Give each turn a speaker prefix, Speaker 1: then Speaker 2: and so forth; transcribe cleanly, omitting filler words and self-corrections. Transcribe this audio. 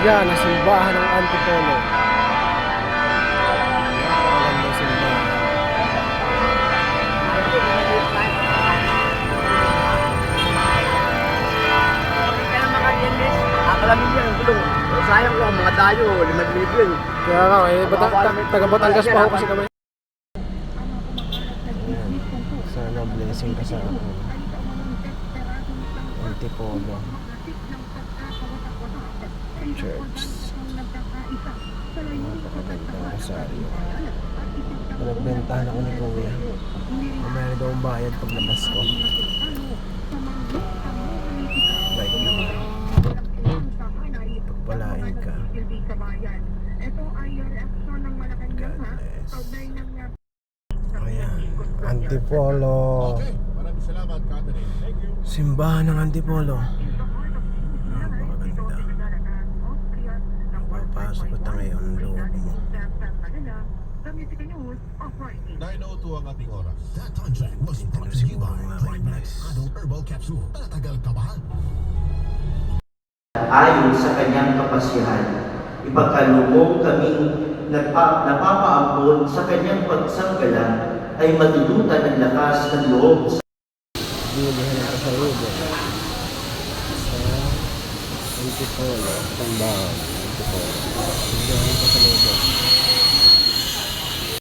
Speaker 1: Yan ang simbahan ng Antipolo. Napakagandang simbahan.
Speaker 2: Akalamin yan, gulong. Sayang ko, ang mga dayo, 5,000 yun.
Speaker 1: Kaya nga, taga Batangas pa ako kasi kami. Ayan. Sana blessing ka sa ako. Antipolo Church. Napakagandang rosaryo. Nagbentahan ako ni Kuya. Mamaya daw ang bayad pag labas ko. Bike naman. Pagpalain ka. God bless. Ayan. Antipolo.
Speaker 3: Okay, maraming salamat, Catherine. Thank you.
Speaker 1: Simbahan ng Antipolo. Napakaganda. Papasok ka ngayon ang loob mo.
Speaker 3: 9:02 ang ating oras.
Speaker 4: That contract was brought to you by Climax Adult Herbal Capsule. Tatagal ka ba?
Speaker 5: Ayon sa kanyang kapasyahan, ipagkalubong kaming napapaampon sa kanyang pagsanggalang ay madulutan ng lakas ng loob sa
Speaker 1: Bilihan ako sa lubo. Sa Antipolo. Simbahan. Antipolo. Bilihan ko sa lubo.